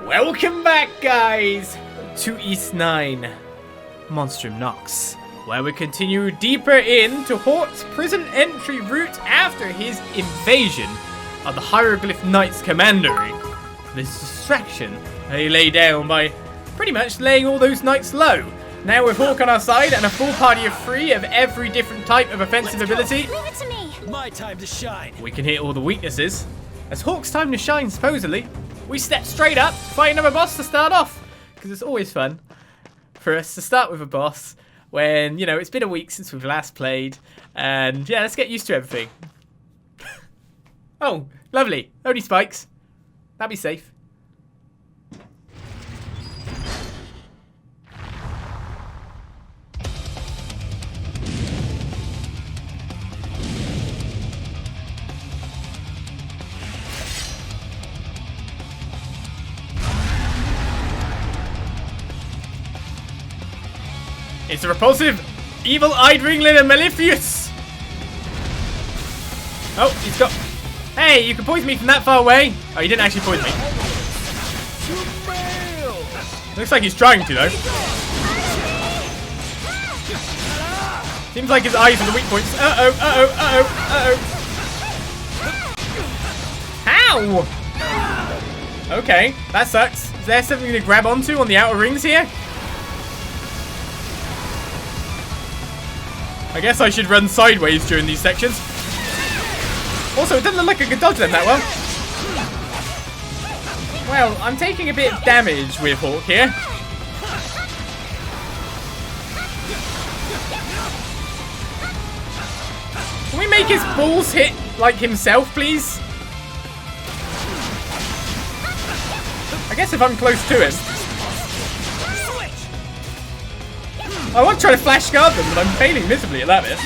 Welcome back, guys, to East 9, Monstrum Nox, where we continue deeper into Hawk's prison entry route after his invasion of the Hieroglyph Knight's commandery. This distraction that he laid down by pretty much laying all those knights low. Now with Hawk on our side and a full party of 3 of every different type of offensive ability, Leave it to me. My time to shine. we can hit all the weaknesses. As Hawk's time to shine, supposedly, we step straight up, fight another boss to start off. Because it's always fun for us to start with a boss when, you know, it's been a week since we've last played. And yeah, let's get used to everything. Oh, lovely. Only spikes. That'd be safe. It's the Repulsive Evil-Eyed Ringleader Malefious! Oh, he's got... Hey, you can poison me from that far away! Oh, he didn't actually poison me. Looks like he's trying to, though. Seems like his eyes are the weak points. Uh-oh, uh-oh, uh-oh, uh-oh. Ow! Okay, that sucks. Is there something to grab onto on the outer rings here? I guess I should run sideways during these sections. Also, it doesn't look like I can dodge them that well. Well, I'm taking a bit of damage with Hawk here. Can we make his balls hit like himself, please? I guess if I'm close to him. I want to try to flash guard them, but I'm failing miserably at that bit.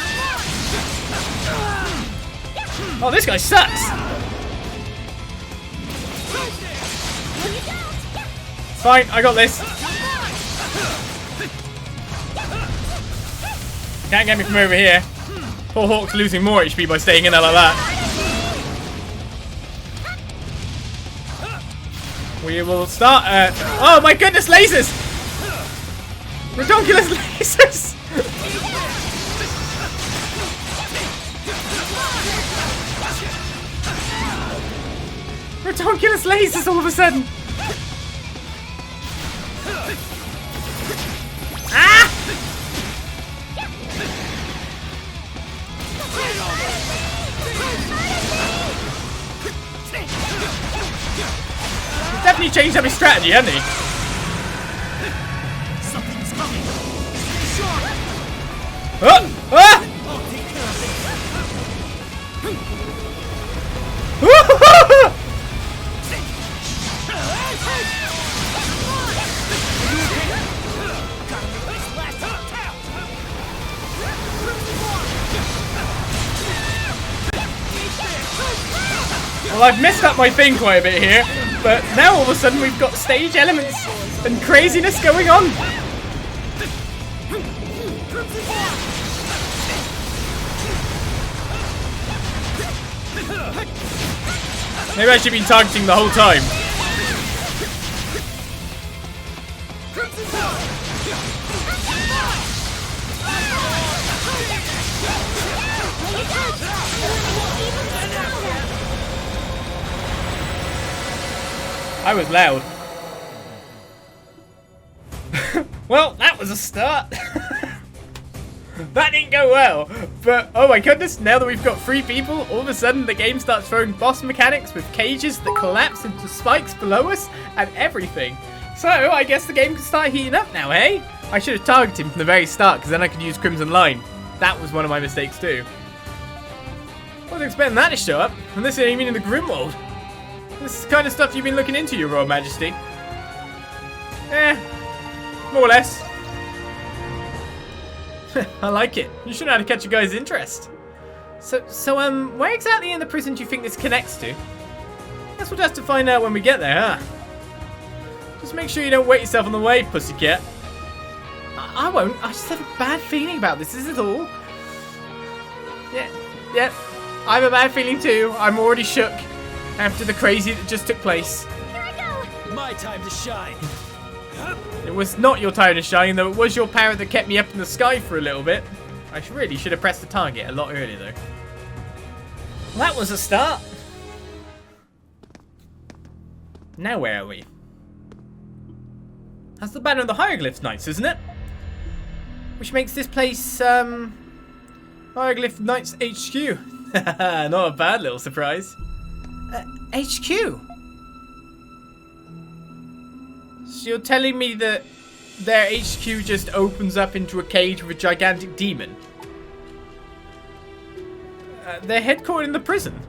Oh, this guy sucks! It's fine, I got this. Can't get me from over here. Poor Hawk's losing more HP by staying in there like that. We will start oh my goodness, lasers! Ridiculous lasers! Ridiculous lasers all of a sudden! Ah! He's definitely changed up his strategy, hasn't he? Ah! Ah! Well, I've messed up my thing quite a bit here, but now all of a sudden we've got stage elements and craziness going on. Maybe I should be targeting the whole time. I was loud. Well, that was a start. That didn't go well, but oh my goodness, now that we've got 3 people, all of a sudden the game starts throwing boss mechanics with cages that collapse into spikes below us and everything. So I guess the game can start heating up now, hey? I should have targeted him from the very start, because then I could use Crimson Line. That was one of my mistakes too. I wasn't expecting that to show up, and this ain't even in the Grimwald. This is the kind of stuff you've been looking into, Your Royal Majesty. More or less. I like it. You should know how to catch a guy's interest. So, where exactly in the prison do you think this connects to? Guess we'll have to find out when we get there, huh? Just make sure you don't wet yourself on the way, pussycat. I won't. I just have a bad feeling about this, is it all? Yeah. I have a bad feeling too. I'm already shook after the crazy that just took place. Here I go. my time to shine. It was not your time to shine, though it was your power that kept me up in the sky for a little bit. I really should have pressed the target a lot earlier, though. Well, that was a start. Now where are we? That's the banner of the Hieroglyph Knights, isn't it? Which makes this place, Hieroglyph Knights HQ. Not a bad little surprise. HQ? So you're telling me that their HQ just opens up into a cage with a gigantic demon? They're headquartered in the prison.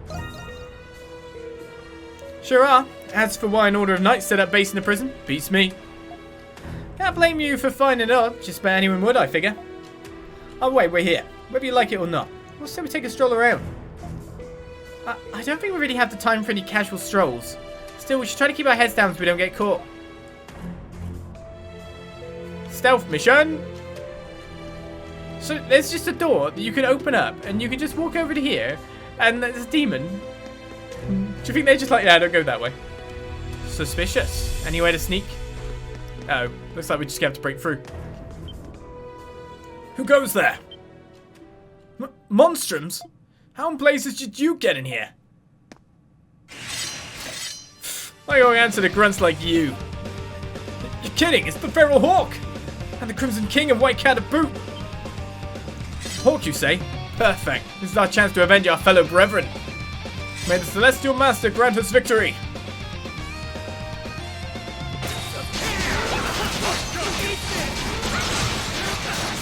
Sure are. As for why an order of knights set up base in the prison, beats me. Can't blame you for finding it up. Just about anyone would, I figure. Oh wait, we're here. Whether you like it or not. We'll say we take a stroll around. I don't think we really have the time for any casual strolls. Still, we should try to keep our heads down so we don't get caught. Stealth mission. So there's just a door that you can open up and you can just walk over to here and there's a demon. Do you think they're just like, yeah, don't go that way? Suspicious. Any way to sneak? Uh oh, looks like we just have to break through. Who goes there? Monstrums? How in blazes did you get in here? I only answer to grunts like you. You're kidding, it's the Feral Hawk! And the Crimson King of White Cat to boot! Hawk, you say? Perfect. This is our chance to avenge our fellow brethren. May the Celestial Master grant us victory.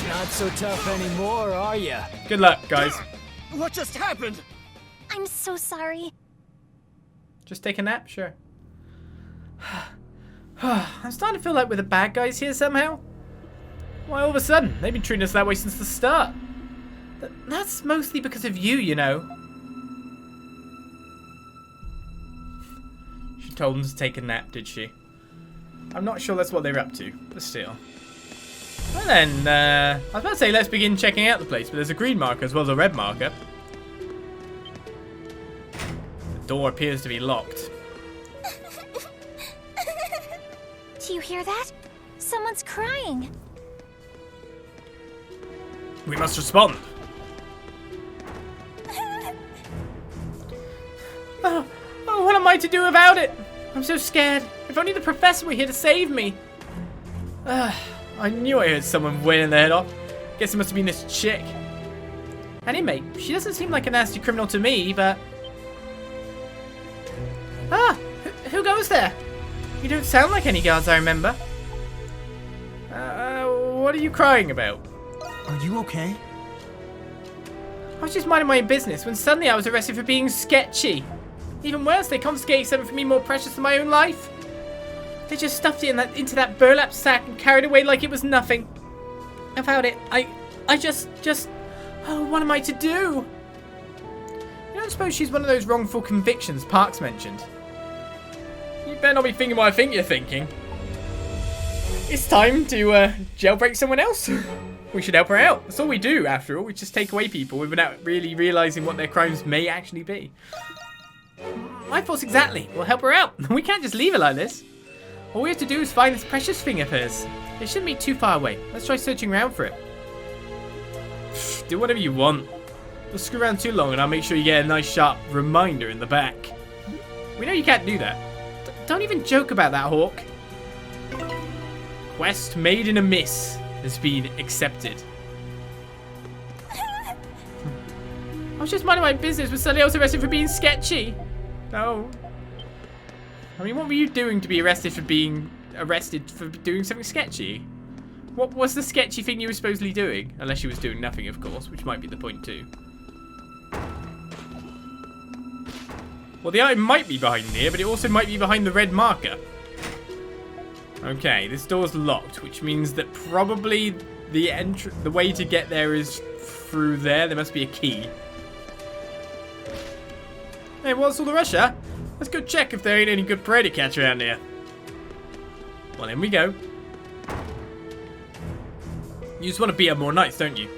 Not so tough anymore, are ya? Good luck, guys. What just happened? I'm so sorry. Just take a nap? Sure. I'm starting to feel like we're the bad guys here somehow. Why all of a sudden? They've been treating us that way since the start. That's mostly because of you, you know. She told them to take a nap, did she? I'm not sure that's what they're up to, but still. Well then, I was about to say let's begin checking out the place, but there's a green marker as well as a red marker. The door appears to be locked. Do you hear that? Someone's crying. We must respond. Oh, what am I to do about it? I'm so scared. If only the professor were here to save me. I knew I heard someone wailing their head off. Guess it must have been this chick. Anyway, she doesn't seem like a nasty criminal to me, but... Who goes there? You don't sound like any guards I remember. What are you crying about? Are you okay? I was just minding my own business when suddenly I was arrested for being sketchy. Even worse, they confiscated something for me more precious than my own life. They just stuffed it into that burlap sack and carried away like it was nothing. About it, I just, oh, what am I to do? You don't suppose she's one of those wrongful convictions Parks mentioned? You better not be thinking what I think you're thinking. It's time to jailbreak someone else. We should help her out. That's all we do, after all. We just take away people without really realizing what their crimes may actually be. My thoughts exactly. We'll help her out. We can't just leave her like this. All we have to do is find this precious thing of hers. It shouldn't be too far away. Let's try searching around for it. Do whatever you want. Don't screw around too long and I'll make sure you get a nice sharp reminder in the back. We know you can't do that. Don't even joke about that, Hawk. Quest Maid In Amiss has been accepted. I was just minding my business when suddenly I was arrested for being sketchy. No. I mean, what were you doing to be arrested for doing something sketchy? What was the sketchy thing you were supposedly doing? Unless she was doing nothing, of course, which might be the point too. Well, the item might be behind here, but it also might be behind the red marker. Okay, this door's locked, which means that probably the way to get there is through there. There must be a key. Hey, what's all the rush, huh? Let's go check if there ain't any good prey to catch around here. Well, in we go. You just want to beat up more knights, don't you?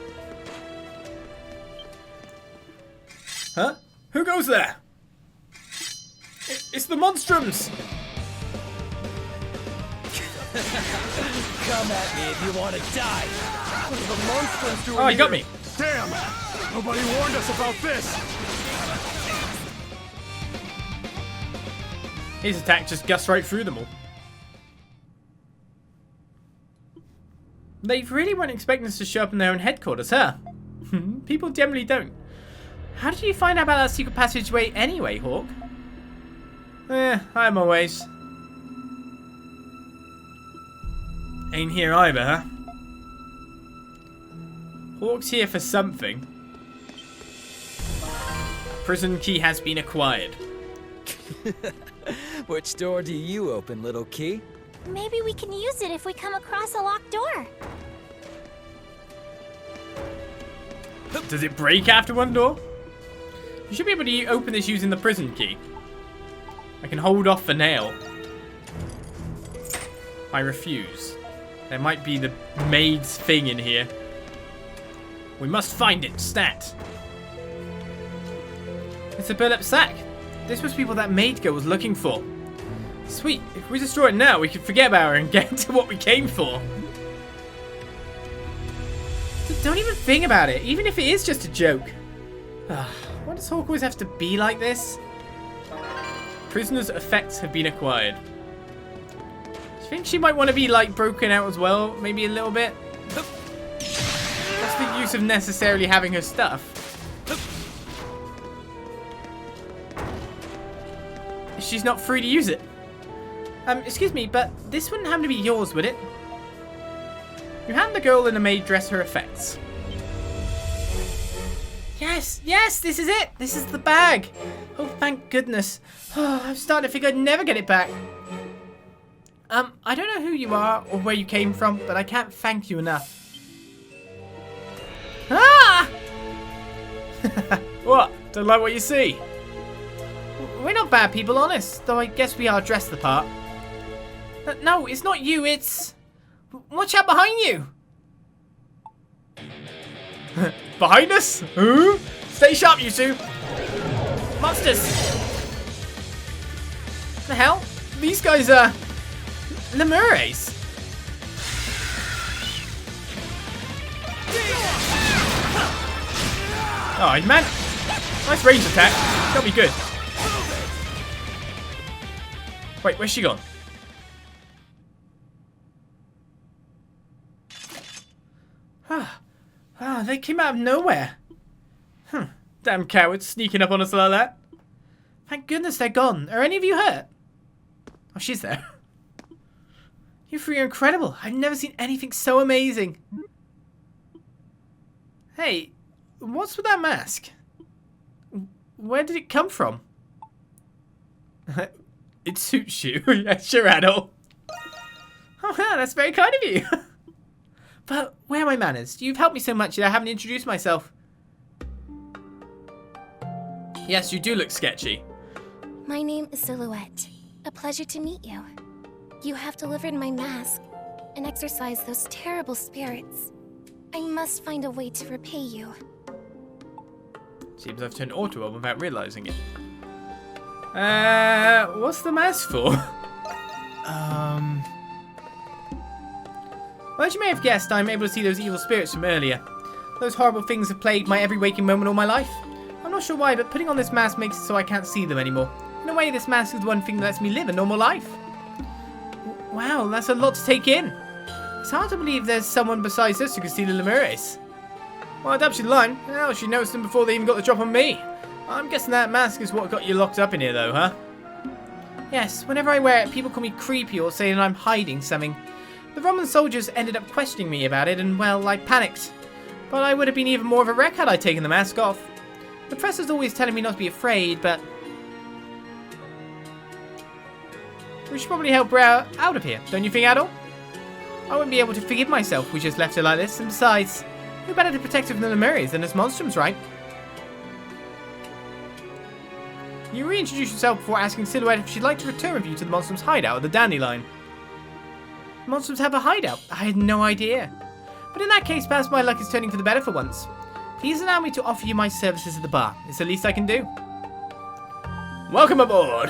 Huh? Who goes there? It's the Monstrums! Come at me if you want to die. What are the monsters doing Oh, he got here? me. Damn! Nobody warned us about this! His attack just gusts right through them all. They really weren't expecting us to show up in their own headquarters, huh? People generally don't. How did you find out about that secret passageway anyway, Hawk? I'm always. Ain't here either, huh? Hawk's here for something. Prison key has been acquired. Which door do you open, little key? Maybe we can use it if we come across a locked door. Does it break after one door? You should be able to open this using the prison key. I can hold off the nail. I refuse. There might be the maid's thing in here. We must find it, stat. It's a built-up sack. This must be what that maid girl was looking for. Sweet, if we destroy it now, we can forget about her and get to what we came for. Don't even think about it, even if it is just a joke. Why does Hawk always have to be like this? Prisoner's effects have been acquired. Do you think she might want to be, like, broken out as well? Maybe a little bit? What's the use of necessarily having her stuff? She's not free to use it. Excuse me, but this wouldn't happen to be yours, would it? You hand the girl in the maid dress her effects. Yes, this is it. This is the bag. Oh, thank goodness. Oh, I'm starting to think I'd never get it back. I don't know who you are or where you came from, but I can't thank you enough. Ah! What? Don't like what you see? We're not bad people, honest. Though I guess we are dressed the part. No, it's not you, it's... Watch out behind you! Behind us? Who? Stay sharp, you two! Monsters! The hell? These guys are... Lemures! Oh, man. Nice range attack. That'll be good. Wait, where's she gone? They came out of nowhere. Damn cowards sneaking up on us like that. Thank goodness they're gone. Are any of you hurt? Oh, she's there. You three are incredible. I've never seen anything so amazing. Hey, what's with that mask? Where did it come from? It suits you. Yeah, sure, Adol. Oh, yeah, that's very kind of you. But where are my manners? You've helped me so much that I haven't introduced myself. Yes, you do look sketchy. My name is Silhouette. A pleasure to meet you. You have delivered my mask and exorcised those terrible spirits. I must find a way to repay you. Seems I've turned auto on without realizing it. What's the mask for? Well, as you may have guessed, I'm able to see those evil spirits from earlier. Those horrible things have plagued my every waking moment all my life. I'm not sure why, but putting on this mask makes it so I can't see them anymore. In a way, this mask is the one thing that lets me live a normal life. Wow, that's a lot to take in. It's hard to believe there's someone besides us who can see the Lemures. Well, I doubt she'd lie. Hell, she noticed them before they even got the drop on me. I'm guessing that mask is what got you locked up in here, though, huh? Yes, whenever I wear it, people call me creepy or say that I'm hiding something. The Roman soldiers ended up questioning me about it, and, well, I panicked. But I would have been even more of a wreck had I taken the mask off. The professor's always telling me not to be afraid, but... we should probably help her out of here, don't you think, Adol? I wouldn't be able to forgive myself if we just left her like this, and besides, who better to protect her from the Lemures than us Monstrums, right? You reintroduced yourself before asking Silhouette if she'd like to return with you to the Monstrums' hideout at the Dandelion. Monstrums have a hideout? I had no idea. But in that case, perhaps my luck is turning for the better for once. Please allow me to offer you my services at the bar. It's the least I can do. Welcome aboard!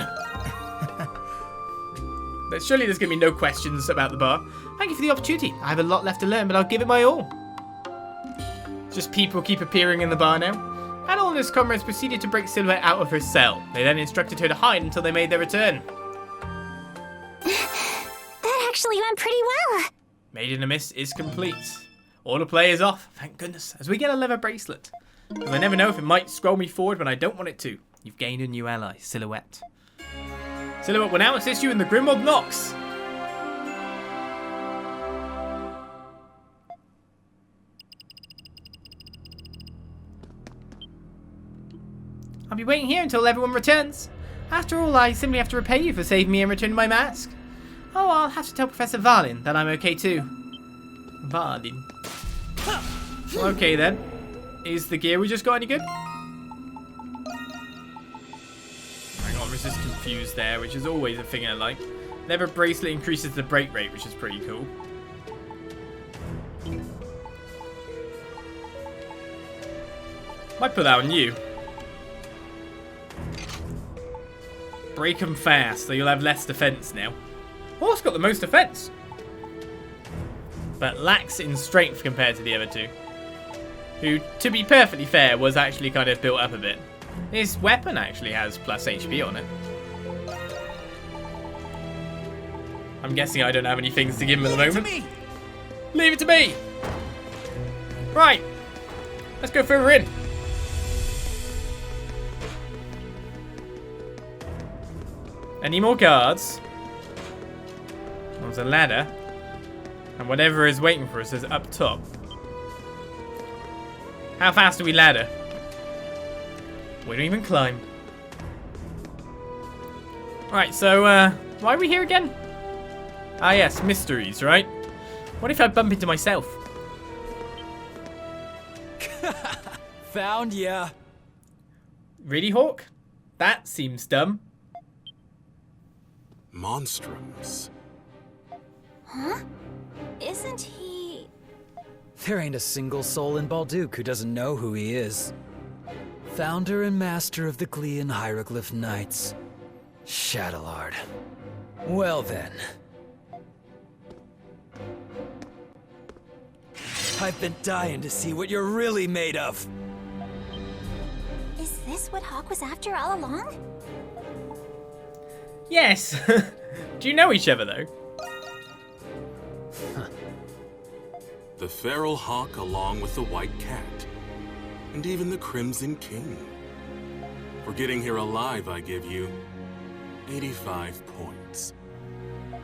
Surely there's going to be no questions about the bar. Thank you for the opportunity. I have a lot left to learn, but I'll give it my all. Just people keep appearing in the bar now. Adol and his comrades proceeded to break Silhouette out of her cell. They then instructed her to hide until they made their return. That actually went pretty well. Maid In Amiss is complete. All the play is off, thank goodness, as we get a leather bracelet. Because I never know if it might scroll me forward when I don't want it to. You've gained a new ally, Silhouette. Silhouette will now assist you in the Monstrum Nox. I'll be waiting here until everyone returns. After all, I simply have to repay you for saving me and returning my mask. Oh, I'll have to tell Professor Valin that I'm okay too. Valin. Okay then. Is the gear we just got any good? Hang on, I was just confused there, which is always a thing I like. Leather bracelet increases the break rate, which is pretty cool. Might put that on you. Break them fast, so you'll have less defense now. Oh, it's got the most defense. But lacks in strength compared to the other two. Who, to be perfectly fair, was actually kind of built up a bit. His weapon actually has plus HP on it. I'm guessing I don't have any things to give him at the moment. Leave it to me! Right. Let's go further in. Any more guards? There's a ladder. And whatever is waiting for us is up top. How fast do we ladder? We don't even climb. Right, so, why are we here again? Ah, yes, mysteries, right? What if I bump into myself? Found ya. Really, Hawk? That seems dumb. Monstrums. Huh? Isn't he... There ain't a single soul in Balduq who doesn't know who he is. Founder and master of the Glean Hieroglyph Knights. Shadowlard. Well then. I've been dying to see what you're really made of. Is this what Hawk was after all along? Yes. Do you know each other, though? The feral hawk along with the white cat. And even the Crimson King. For getting here alive, I give you 85 points.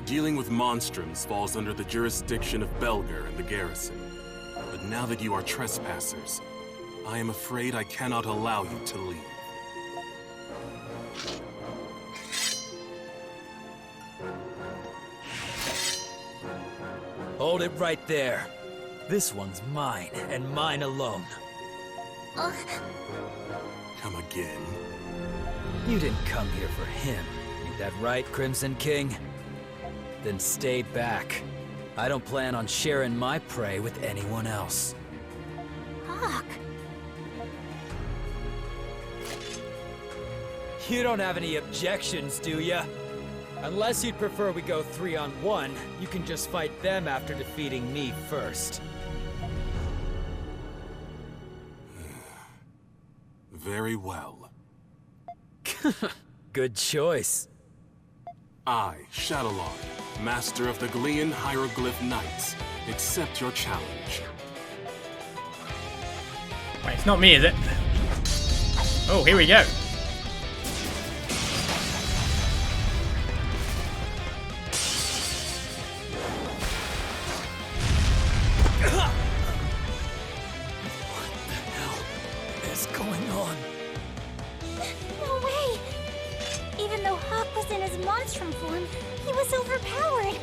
Dealing with monstrums falls under the jurisdiction of Belger and the garrison. But now that you are trespassers, I am afraid I cannot allow you to leave. Hold it right there. This one's mine, and mine alone. Come again? You didn't come here for him. Ain't that right, Crimson King? Then stay back. I don't plan on sharing my prey with anyone else. Hawk. You don't have any objections, do ya? Unless you'd prefer we go 3-on-1, you can just fight them after defeating me first. Very well. Good choice. I, Shadowlard, master of the Glean Hieroglyph Knights, accept your challenge. Wait, it's not me, is it? Oh, here we go. No way! Even though Hawk was in his monstrum form, he was overpowered.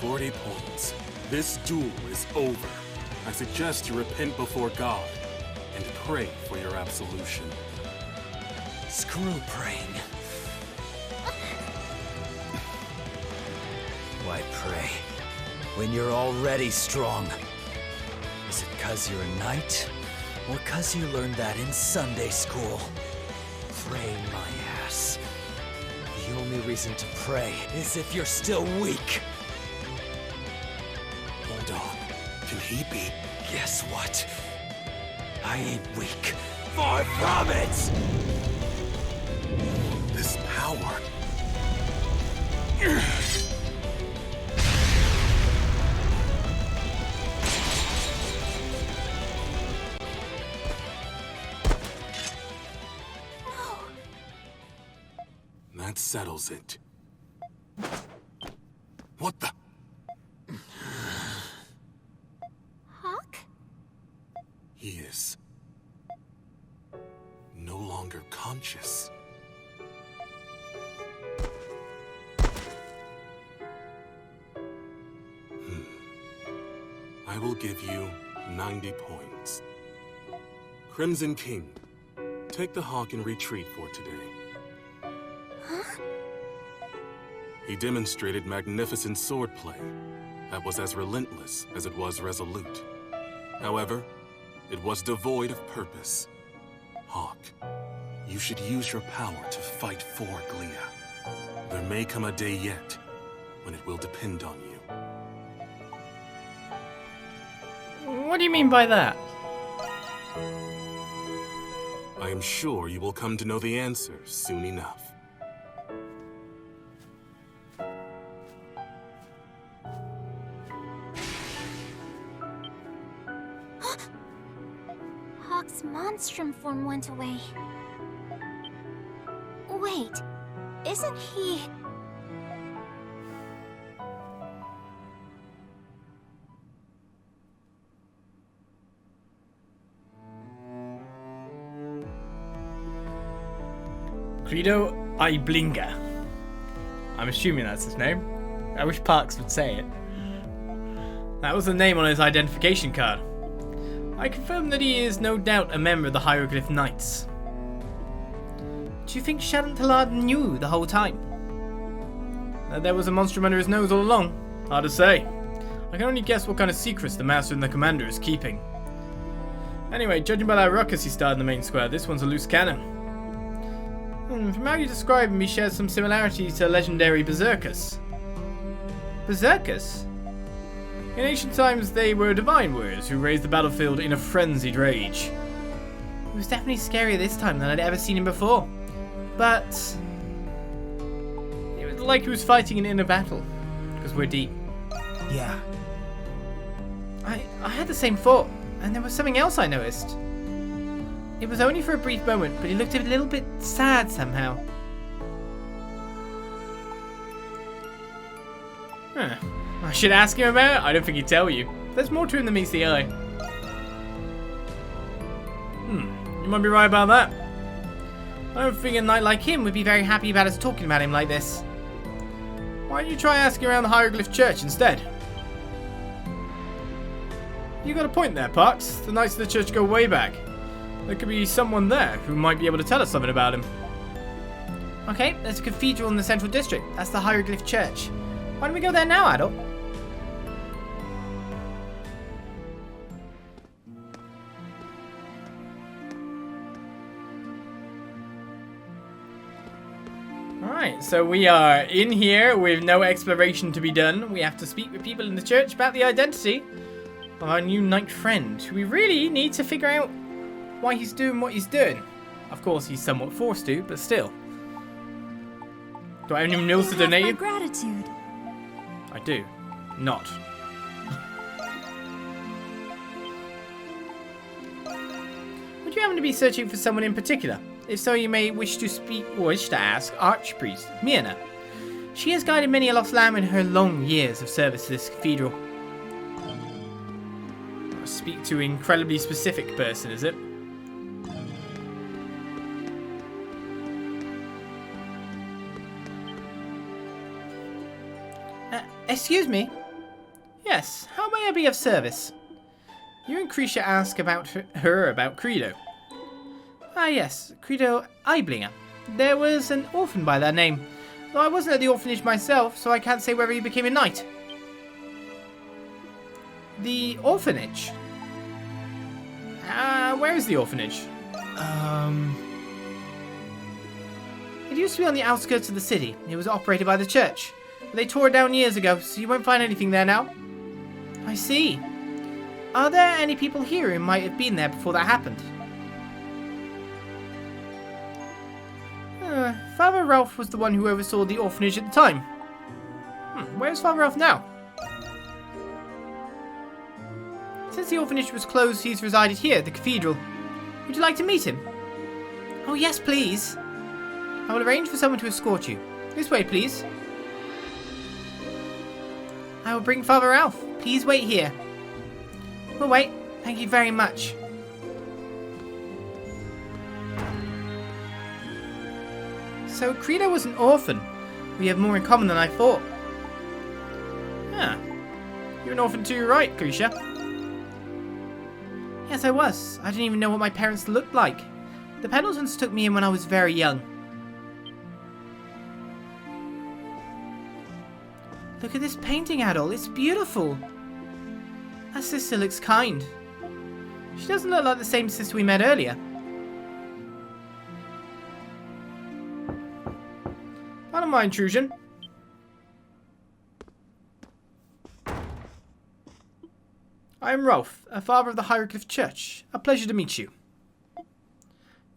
40 points. This duel is over. I suggest you repent before God and pray for your absolution. Screw praying. Why pray when you're already strong? Is it 'cause you're a knight? Or 'cause you learned that in Sunday school? Pray my ass. The only only reason to pray is if you're still weak. Hold on. Can he be? Guess what? I ain't weak. Far from it! This power. That settles it. What the? Hawk? He is no longer conscious. I will give you 90 points. Crimson King, take the Hawk and retreat for today. Huh? He demonstrated magnificent swordplay that was as relentless as it was resolute. However, it was devoid of purpose. Hawk, you should use your power to fight for Glia. There may come a day yet when it will depend on you. What do you mean by that? I am sure you will come to know the answer soon enough. Hawk's monstrum form went away. Wait, isn't he... Credo Iblinga. I'm assuming that's his name. I wish Parks would say it. That was the name on his identification card. I confirm that he is no doubt a member of the Hieroglyph Knights. Do you think Shadowlard knew the whole time? That there was a monstrum under his nose all along? Hard to say. I can only guess what kind of secrets the Master and the Commander is keeping. Anyway, judging by that ruckus he started in the main square, this one's a loose cannon. From how you describe him, he shares some similarities to legendary berserkers. Berserkers? In ancient times, they were divine warriors who raised the battlefield in a frenzied rage. He was definitely scarier this time than I'd ever seen him before. But it was like he was fighting an inner battle, because we're deep. Yeah. I had the same thought, and there was something else I noticed. It was only for a brief moment, but he looked a little bit sad somehow. Huh. I should ask him about it? I don't think he'd tell you. There's more to him than meets the eye. You might be right about that. I don't think a knight like him would be very happy about us talking about him like this. Why don't you try asking around the Hieroglyph Church instead? You got a point there, Parks. The Knights of the Church go way back. There could be someone there who might be able to tell us something about him. Okay, there's a cathedral in the central district. That's the Hieroglyph Church. Why don't we go there now, Adol? Alright, so we are in here with no exploration to be done. We have to speak with people in the church about the identity of our new knight friend, who we really need to figure out why he's doing what he's doing. Of course, he's somewhat forced to, but still. Do I have any meals to donate you? Gratitude. I do. Not. Would you happen to be searching for someone in particular? If so, you may wish to ask Archpriest Mirna. She has guided many a lost lamb in her long years of service to this cathedral. Speak to an incredibly specific person, is it? Excuse me? Yes, how may I be of service? You and Krisha ask about her about Credo. Ah yes, Credo Eiblinger. There was an orphan by that name, though I wasn't at the orphanage myself, so I can't say whether he became a knight. The orphanage? Where is the orphanage? It used to be on the outskirts of the city. It was operated by the church. But they tore it down years ago, so you won't find anything there now. I see. Are there any people here who might have been there before that happened? Father Ralph was the one who oversaw the orphanage at the time. Where's Father Ralph now? Since the orphanage was closed, he's resided here at the cathedral. Would you like to meet him? Oh yes, please. I will arrange for someone to escort you. This way, please. I will bring Father Ralph. Please wait here. We'll wait. Thank you very much. So Credo was an orphan. We have more in common than I thought. Ah. You're an orphan too, right, Grisha? Yes, I was. I didn't even know what my parents looked like. The Pendletons took me in when I was very young. Look at this painting, Adol. It's beautiful. Our sister looks kind. She doesn't look like the same sister we met earlier. Pardon my intrusion. I am Rolf, a father of the Hieroglyph Church. A pleasure to meet you.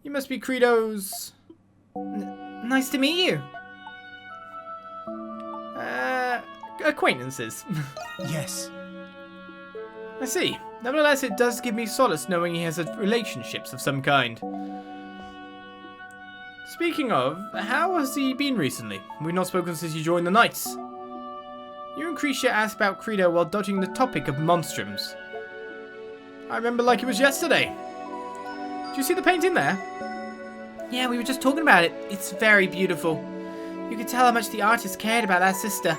You must be Credo's... Nice to meet you. Acquaintances. Yes. I see. Nevertheless, it does give me solace knowing he has relationships of some kind. Speaking of, how has he been recently? We've not spoken since you joined the Knights. You and Krisha asked about Credo while dodging the topic of monstrums. I remember like it was yesterday. Did you see the painting there? Yeah, we were just talking about it. It's very beautiful. You could tell how much the artist cared about that sister.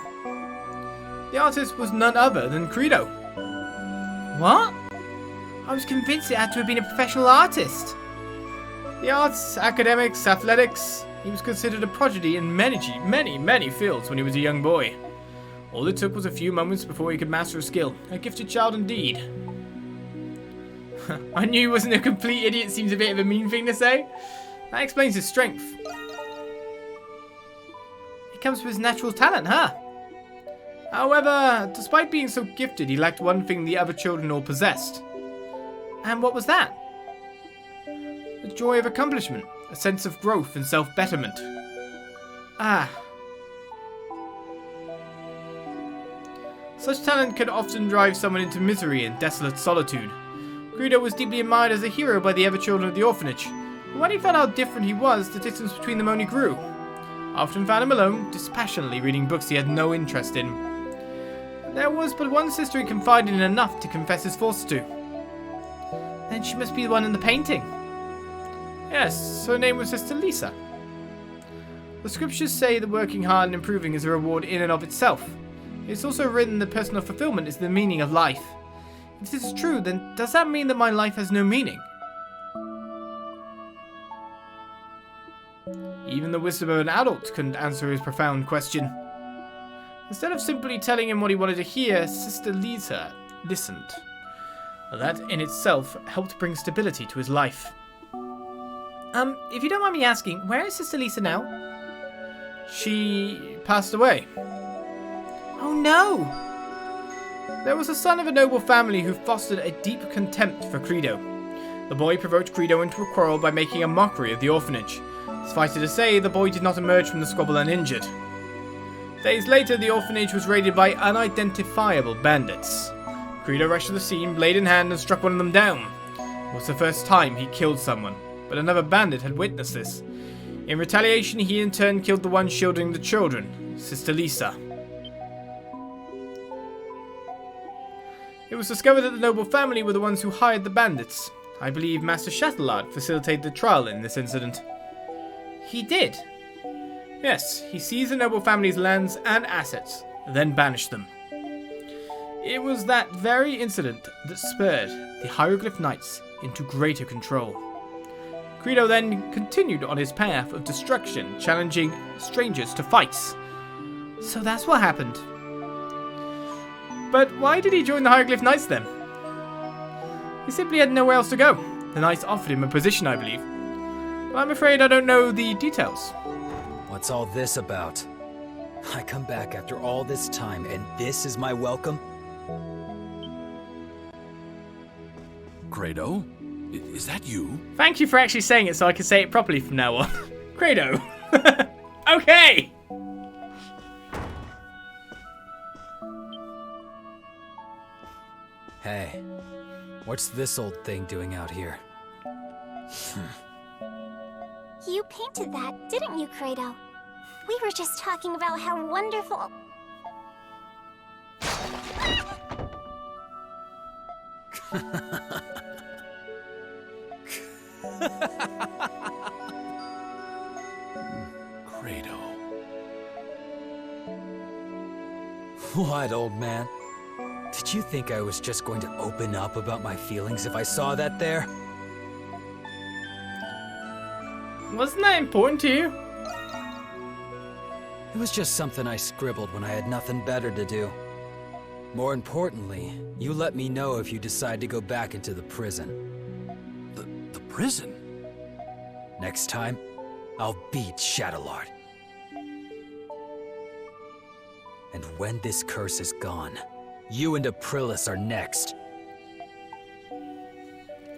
The artist was none other than Credo. What? I was convinced it had to have been a professional artist. The arts, academics, athletics, he was considered a prodigy in many fields when he was a young boy. All it took was a few moments before he could master a skill. A gifted child indeed. I knew he wasn't a complete idiot seems a bit of a mean thing to say. That explains his strength. It comes from his natural talent, huh? However, despite being so gifted, he lacked one thing the other children all possessed. And what was that? The joy of accomplishment, a sense of growth and self-betterment. Ah. Such talent can often drive someone into misery and desolate solitude. Credo was deeply admired as a hero by the other children of the orphanage, but when he found how different he was, the distance between them only grew. I often found him alone, dispassionately reading books he had no interest in. There was but one sister he confided in enough to confess his faults to. Then she must be the one in the painting. Yes, her name was Sister Lisa. The scriptures say that working hard and improving is a reward in and of itself. It's also written that personal fulfillment is the meaning of life. If this is true, then does that mean that my life has no meaning? Even the wisdom of an adult couldn't answer his profound question. Instead of simply telling him what he wanted to hear, Sister Lisa listened. That in itself helped bring stability to his life. If you don't mind me asking, where is Sister Lisa now? She passed away. Oh no! There was a son of a noble family who fostered a deep contempt for Credo. The boy provoked Credo into a quarrel by making a mockery of the orphanage. Suffice it to say, the boy did not emerge from the squabble uninjured. Days later, the orphanage was raided by unidentifiable bandits. Credo rushed to the scene, blade in hand, and struck one of them down. It was the first time he killed someone, but another bandit had witnessed this. In retaliation, he in turn killed the one shielding the children, Sister Lisa. It was discovered that the noble family were the ones who hired the bandits. I believe Master Shadowlard facilitated the trial in this incident. He did? Yes, he seized the noble family's lands and assets, then banished them. It was that very incident that spurred the Hieroglyph Knights into greater control. Credo then continued on his path of destruction, challenging strangers to fights. So that's what happened. But why did he join the Hieroglyph Knights then? He simply had nowhere else to go. The Knights offered him a position, I believe. But I'm afraid I don't know the details. What's all this about? I come back after all this time, and this is my welcome? Credo? Is that you? Thank you for actually saying it so I can say it properly from now on. Credo. Okay. Hey, what's this old thing doing out here? You painted that, didn't you, Credo? We were just talking about how wonderful... Credo. What, old man? Did you think I was just going to open up about my feelings if I saw that there? Wasn't that important to you? It was just something I scribbled when I had nothing better to do. More importantly, you let me know if you decide to go back into the prison. The prison? Next time, I'll beat Shadowlard. And when this curse is gone, you and Aprilis are next.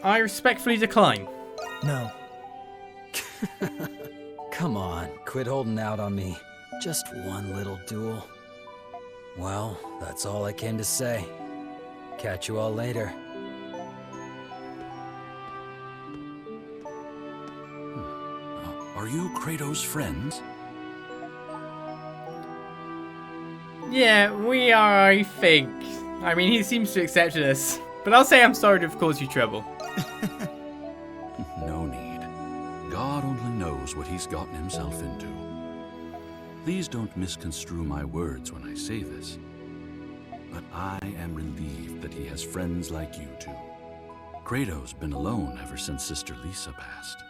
I respectfully decline. No. Come on, quit holding out on me. Just one little duel. Well, that's all I came to say. Catch you all later. Are you Credo's friends? Yeah, we are, I think. I mean, he seems to accept us. But I'll say I'm sorry to have caused you trouble. No need. God only knows what he's gotten himself into. Please don't misconstrue my words when I say this. But I am relieved that he has friends like you two. Credo's been alone ever since Sister Lisa passed.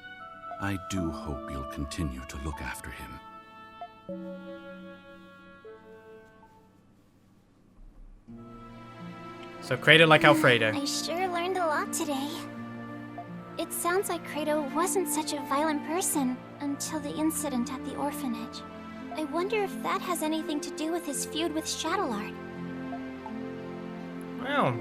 I do hope you'll continue to look after him. So Credo like Alfredo. I sure learned a lot today. It sounds like Credo wasn't such a violent person until the incident at the orphanage. I wonder if that has anything to do with his feud with Shadowlard. Well,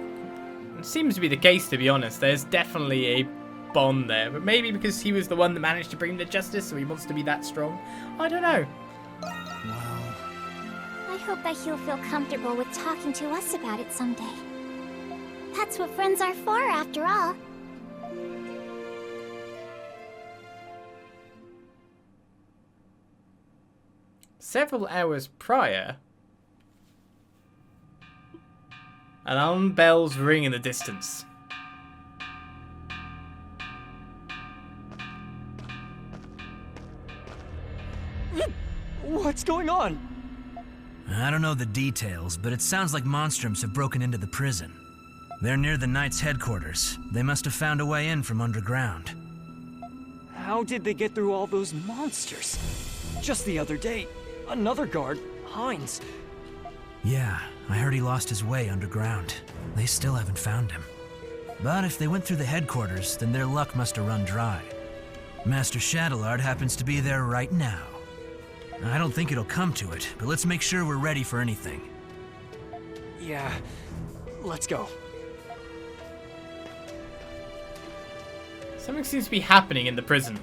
it seems to be the case, to be honest. There's definitely a bond there, but maybe because he was the one that managed to bring him to justice, so he wants to be that strong. I don't know. Well, I hope that he'll feel comfortable with talking to us about it someday. That's what friends are for, after all. Several hours prior, alarm bells ring in the distance. What's going on? I don't know the details, but it sounds like Monstrums have broken into the prison. They're near the Knight's headquarters. They must have found a way in from underground. How did they get through all those monsters? Just the other day, another guard, Hines. Yeah, I heard he lost his way underground. They still haven't found him. But if they went through the headquarters, then their luck must have run dry. Master Shadowlard happens to be there right now. I don't think it'll come to it, but let's make sure we're ready for anything. Yeah, let's go. Something seems to be happening in the prison.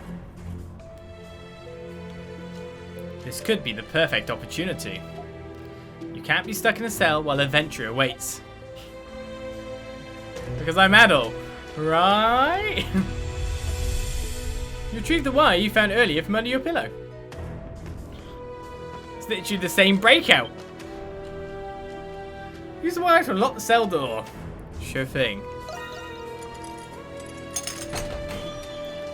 This could be the perfect opportunity. You can't be stuck in a cell while adventure awaits. Because I'm Adol, right? You retrieved the wire you found earlier from under your pillow. It's literally the same breakout. Use the wire to unlock the cell door. Sure thing.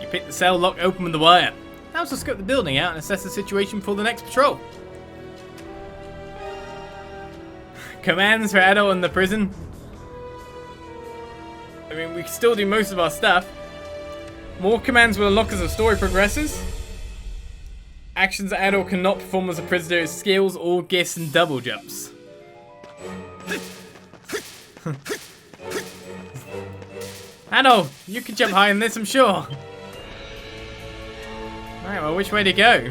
You pick the cell lock open with the wire. Now to scope the building out and assess the situation before the next patrol. Commands for Adol in the prison. I mean, we can still do most of our stuff. More commands will unlock as the story progresses. Actions that Adol cannot perform as a prisoner is skills, all gifts, and double jumps. Adol, you can jump high in this, I'm sure. Alright, well, which way to go?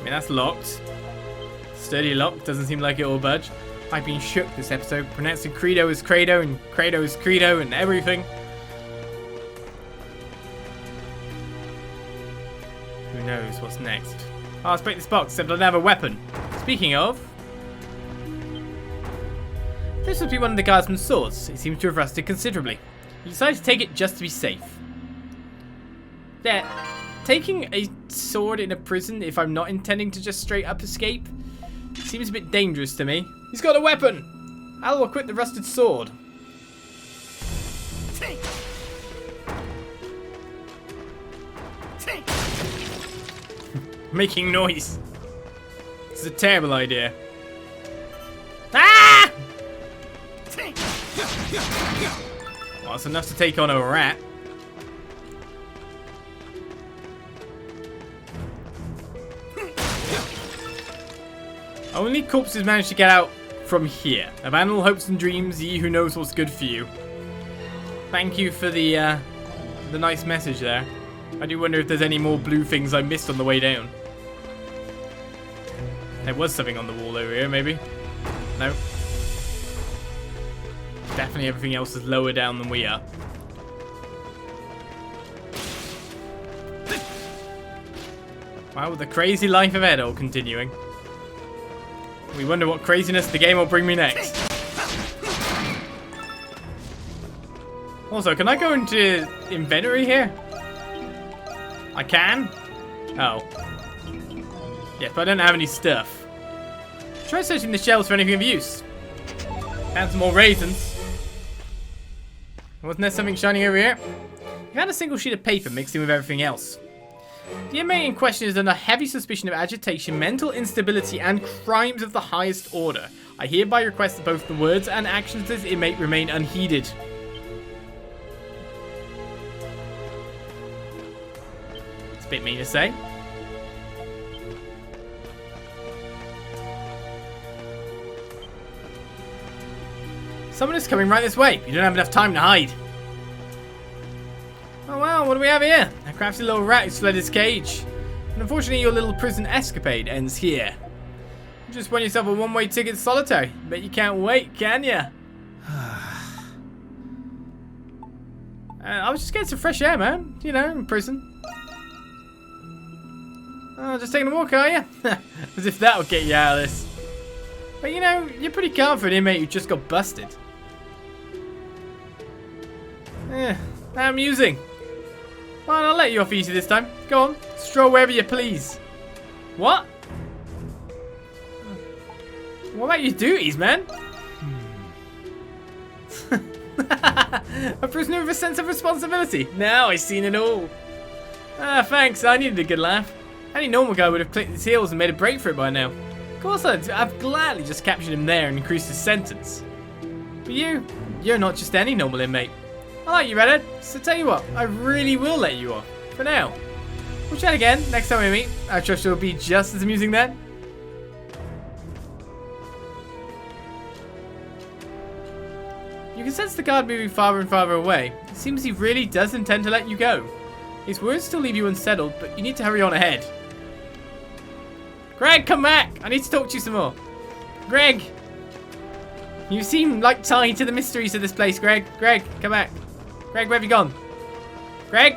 I mean, that's locked. Sturdy lock. Doesn't seem like it will budge. I've been shook this episode. Pronouncing Credo as Credo and Credo as Credo and everything. Who knows what's next? Oh, let's break this box, except I don't have a weapon. Speaking of... this must be one of the guardsman's swords. It seems to have rusted considerably. He decided to take it just to be safe. There. Taking a sword in a prison if I'm not intending to just straight up escape seems a bit dangerous to me. He's got a weapon! I'll equip the rusted sword. Making noise. This is a terrible idea. Ah! Well, it's enough to take on a rat. Only corpses managed to get out from here. Abandon all hopes and dreams, ye who knows what's good for you. Thank you for the nice message there. I do wonder if there's any more blue things I missed on the way down. There was something on the wall over here, maybe? No? Definitely everything else is lower down than we are. Wow, the crazy life of Adol continuing. We wonder what craziness the game will bring me next. Also, can I go into inventory here? I can? Oh. Yeah, but I don't have any stuff. Try searching the shelves for anything of use. Found some more raisins. Wasn't there something shining over here? You had a single sheet of paper mixed in with everything else. The inmate in question is under heavy suspicion of agitation, mental instability, and crimes of the highest order. I hereby request that both the words and actions of this inmate remain unheeded. It's a bit mean to say. Someone is coming right this way. You don't have enough time to hide. Oh wow, what do we have here? A crafty little rat who's fled his cage. And unfortunately your little prison escapade ends here. You just won yourself a one-way ticket to solitary. Bet you can't wait, can ya? I was just getting some fresh air, man. You know, in prison. Oh, just taking a walk, are you? As if that'll get you out of this. But you know, you're pretty calm for an inmate who just got busted. How amusing. Fine, I'll let you off easy this time. Go on, stroll wherever you please. What? What about your duties, man? A prisoner with a sense of responsibility. Now I've seen it all. Ah, thanks. I needed a good laugh. Any normal guy would have clicked his heels and made a break for it by now. Of course, I've gladly just captured him there and increased his sentence. But you're not just any normal inmate. I like you, Redhead. So tell you what, I really will let you off. For now. We'll chat again next time we meet. I trust it'll be just as amusing then. You can sense the guard moving farther and farther away. It seems he really does intend to let you go. His words still leave you unsettled, but you need to hurry on ahead. Greg, come back! I need to talk to you some more. Greg! You seem like tied to the mysteries of this place, Greg. Greg, come back. Greg, where have you gone? Greg?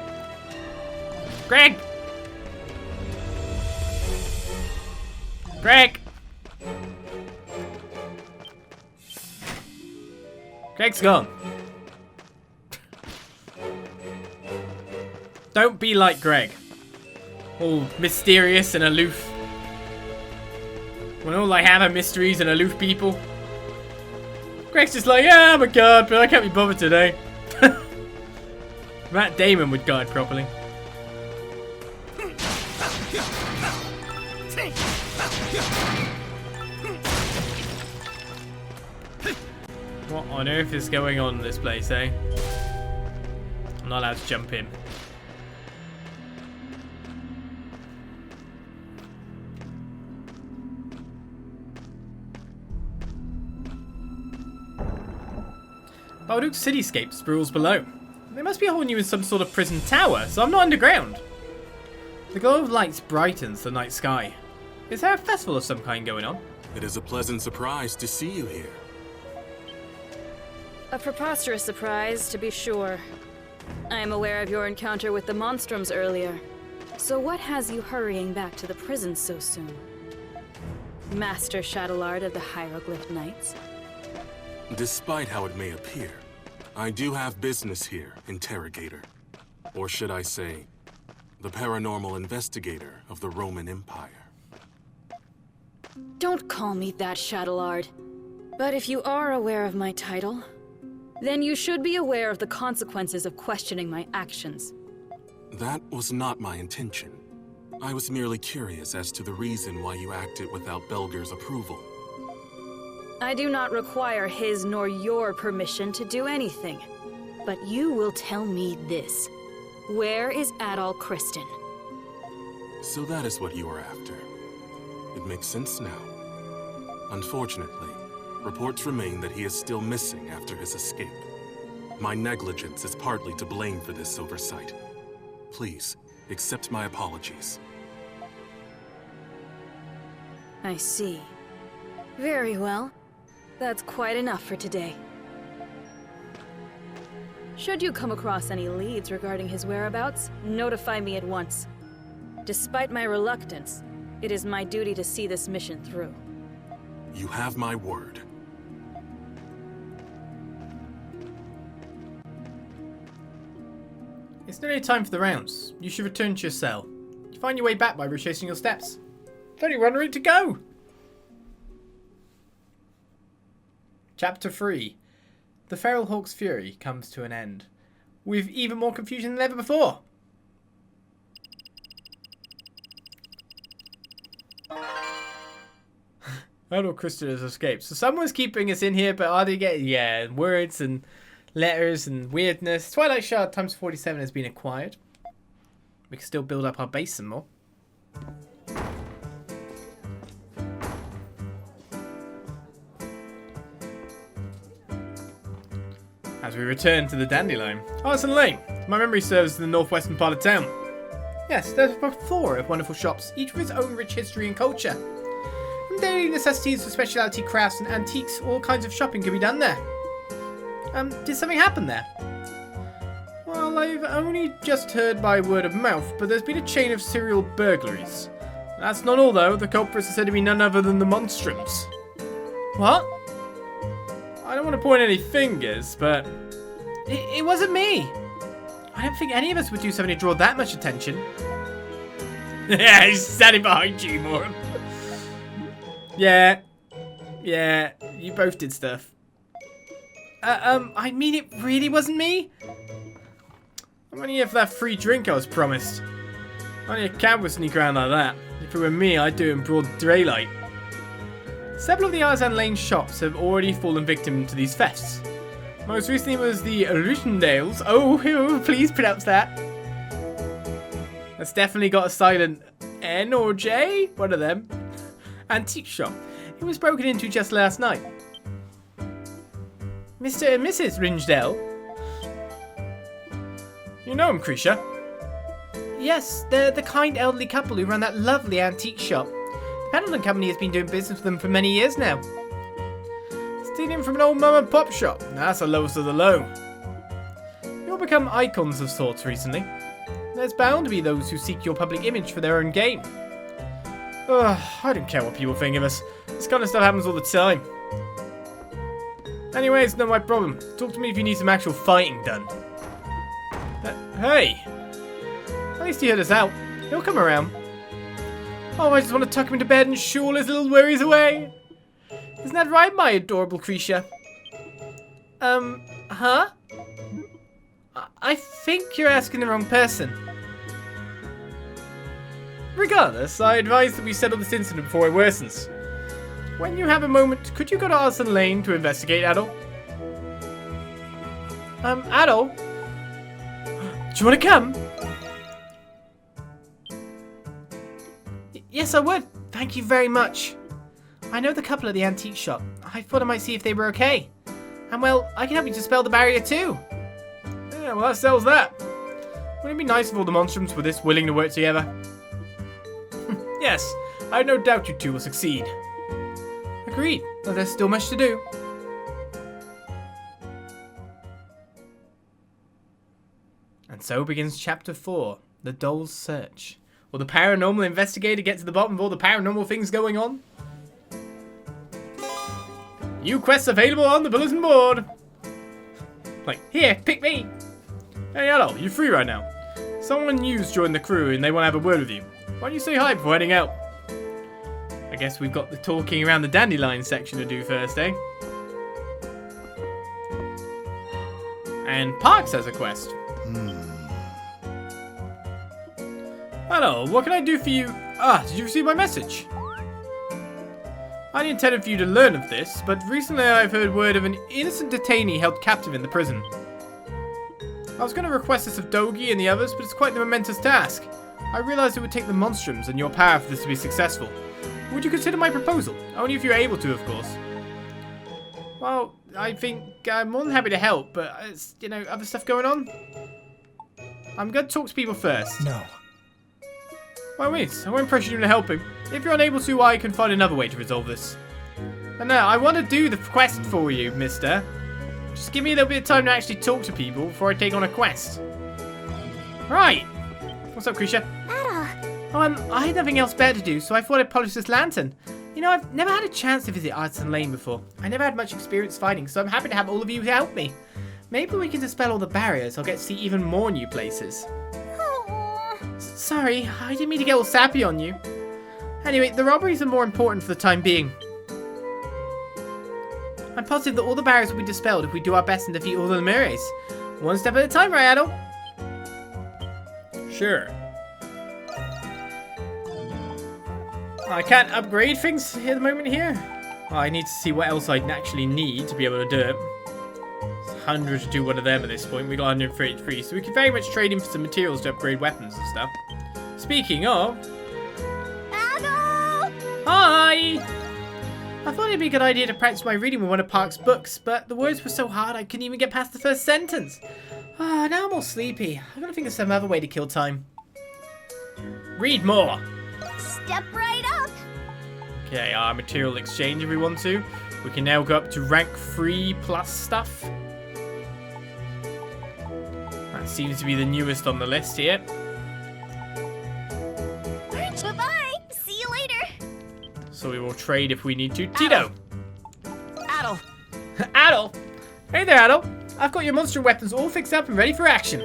Greg! Greg! Greg's gone. Don't be like Greg. All mysterious and aloof. When all I have are mysteries and aloof people. Greg's just like, yeah, I'm a guard, but I can't be bothered today. Matt Damon would guard properly. What on earth is going on in this place, eh? I'm not allowed to jump in. Balduq cityscape sprawls below. They must be holding you in some sort of prison tower, so I'm not underground. The glow of lights brightens the night sky. Is there a festival of some kind going on? It is a pleasant surprise to see you here. A preposterous surprise, to be sure. I am aware of your encounter with the Monstrums earlier. So what has you hurrying back to the prison so soon? Master Shadowlard of the Hieroglyph Knights? Despite how it may appear, I do have business here, Interrogator. Or should I say, the paranormal investigator of the Roman Empire. Don't call me that, Shadowlard. But if you are aware of my title, then you should be aware of the consequences of questioning my actions. That was not my intention. I was merely curious as to the reason why you acted without Belger's approval. I do not require his nor your permission to do anything. But you will tell me this. Where is Adol Kristen? So that is what you are after. It makes sense now. Unfortunately, reports remain that he is still missing after his escape. My negligence is partly to blame for this oversight. Please, accept my apologies. I see. Very well. That's quite enough for today. Should you come across any leads regarding his whereabouts, notify me at once. Despite my reluctance, it is my duty to see this mission through. You have my word. It's nearly time for the rounds. You should return to your cell. You find your way back by retracing your steps. It's only one route to go! Chapter 3. The Feral Hawk's fury comes to an end, with even more confusion than ever before. Adol Kristen has escaped. So someone's keeping us in here, but are they getting, words and letters and weirdness. Twilight Shard times 47 has been acquired. We can still build up our base some more. As we return to the Dandelion. Arzan Lane. My memory serves in the northwestern part of town. Yes, there's a plethora of wonderful shops, each with its own rich history and culture. From daily necessities to specialty crafts and antiques, all kinds of shopping can be done there. Did something happen there? Well, I've only just heard by word of mouth, but there's been a chain of serial burglaries. That's not all though, the culprits are said to be none other than the Monstrums. What? I don't want to point any fingers, but it wasn't me. I don't think any of us would do something to draw that much attention. Yeah, he's standing behind you, moron. Yeah, you both did stuff. I mean, it really wasn't me. I'm only here for that free drink I was promised. Only a cab would sneak around like that. If it were me, I'd do it in broad daylight. Several of the Arzan Lane shops have already fallen victim to these thefts. Most recently was the Olizandri's. Oh, please pronounce that. That's definitely got a silent N or J. One of them. Antique shop. It was broken into just last night. Mr. and Mrs. Ringedale. You know him, Krisha? Yes, they're the kind elderly couple who run that lovely antique shop. The Pendleton Company has been doing business with them for many years now. Stealing from an old mum and pop shop. That's the lowest of the low. You've become icons of sorts recently. There's bound to be those who seek your public image for their own gain. Ugh, I don't care what people think of us. This kind of stuff happens all the time. Anyway, it's not my problem. Talk to me if you need some actual fighting done. Hey! At least he heard us out. He'll come around. Oh, I just want to tuck him into bed and shoo all his little worries away. Isn't that right, my adorable Krisha? Huh? I think you're asking the wrong person. Regardless, I advise that we settle this incident before it worsens. When you have a moment, could you go to Arzan Lane to investigate Adol? Adol? Do you want to come? Yes, I would. Thank you very much. I know the couple at the antique shop. I thought I might see if they were okay. And well, I can help you dispel the barrier too. Yeah, well, that sells that. Wouldn't it be nice if all the monstrums were this willing to work together? Yes, I have no doubt you two will succeed. Agreed, but there's still much to do. And so begins Chapter 4, The Doll's Search. Will the paranormal investigator get to the bottom of all the paranormal things going on? New quests available on the bulletin board. Like, here, pick me. Hey, Adol, you're free right now. Someone new's joined the crew and they want to have a word with you. Why don't you say hi before heading out? I guess we've got the talking around the Dandelion section to do first, eh? And Parks has a quest. Hello, what can I do for you? Did you receive my message? I hadn't intended for you to learn of this, but recently I've heard word of an innocent detainee held captive in the prison. I was going to request this of Dogi and the others, but it's quite the momentous task. I realized it would take the Monstrums and your power for this to be successful. Would you consider my proposal? Only if you're able to, of course. Well, I think I'm more than happy to help, but it's, you know, other stuff going on. I'm going to talk to people first. No. Well, wait, I won't pressure you into helping. If you're unable to, I can find another way to resolve this. But no, I want to do the quest for you, mister. Just give me a little bit of time to actually talk to people before I take on a quest. Right. What's up, Creature? Adol. I had nothing else better to do, so I thought I'd polish this lantern. You know, I've never had a chance to visit Arzan Lane before. I never had much experience fighting, so I'm happy to have all of you help me. Maybe we can dispel all the barriers. I'll get to see even more new places. Sorry, I didn't mean to get all sappy on you. Anyway, the robberies are more important for the time being. I'm positive that all the barriers will be dispelled if we do our best and defeat all the Lemures. One step at a time, right, Adol? Sure. I can't upgrade things at the moment here. I need to see what else I'd actually need to be able to do it. It's 100 to do one of them at this point. We got 133, so we could very much trade in for some materials to upgrade weapons and stuff. Speaking of... Adol! Hi! I thought it'd be a good idea to practice my reading with one of Park's books, but the words were so hard I couldn't even get past the first sentence. Now I'm all sleepy. I'm gonna think of some other way to kill time. Read more! Step right up! Okay, our material exchange if we want to. We can now go up to rank 3 plus stuff. That seems to be the newest on the list here. Bye-bye! See you later! So we will trade if we need to. Tito! Adol! Adol! Hey there, Adol! I've got your monster weapons all fixed up and ready for action.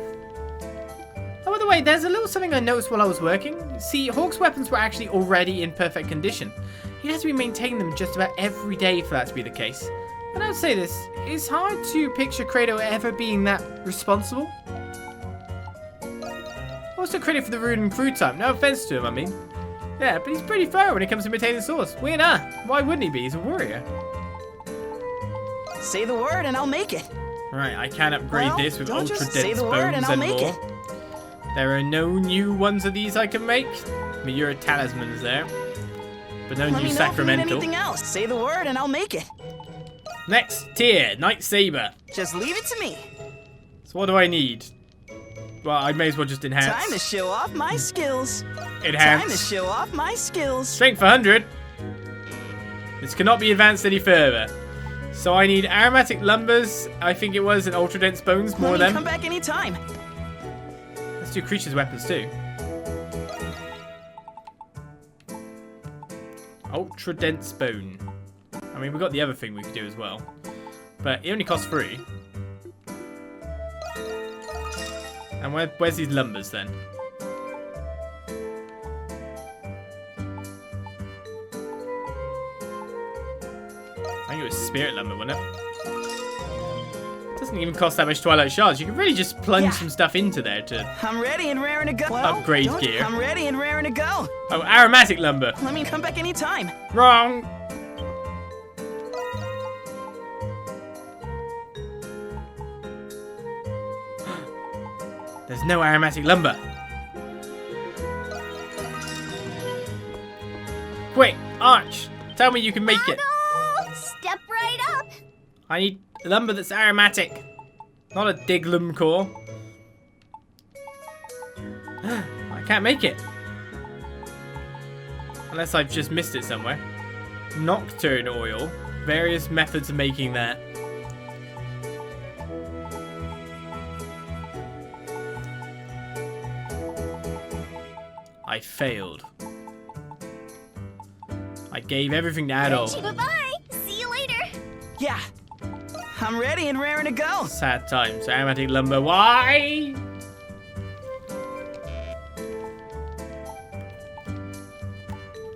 Oh, by the way, there's a little something I noticed while I was working. See, Hawk's weapons were actually already in perfect condition. He has to be maintaining them just about every day for that to be the case. And I'd say this, it's hard to picture Credo ever being that responsible. Also credit for the rude and crude time, no offense to him, I mean. Yeah, but he's pretty thorough when it comes to maintaining the source. Weird, huh? Why wouldn't he be? He's a warrior. Say the word and I'll make it. Right, I can upgrade this with don't ultra just say dense the word bones and I'll and make more. it. There are no new ones of these I can make. Miura talismans there. But no Let new me know if you need sacramental. anything else. Say the word and I'll make it. Next tier, Night Saber. Just leave it to me. So what do I need? Well, I may as well just enhance. Time to show off my skills. Enhance. Time to show off my skills. Strength 100. This cannot be advanced any further. So I need aromatic lumbers, I think it was, and ultra dense bones, more of Let me them. come back anytime. Let's do creatures' weapons too. Ultra dense bone. I mean, we've got the other thing we could do as well. But it only costs 3. And where's these lumbers then? I think it was spirit lumber, wasn't it? Doesn't even cost that much Twilight Shards. You can really just plunge some stuff into there to I'm ready and raring to go. upgrade gear. I'm ready and raring to go. Oh, aromatic lumber. Let me come back anytime. Wrong. There's no aromatic lumber. Quick, Arch, tell me you can make it. Adol! Step right up! I need lumber that's aromatic, not a diglum core. I can't make it. Unless I've just missed it somewhere. Nocturne oil. Various methods of making that. I failed. I gave everything to Adol. Bye-bye. See you later. Yeah. I'm ready and raring to go. Sad times. Aromatic lumber. Why?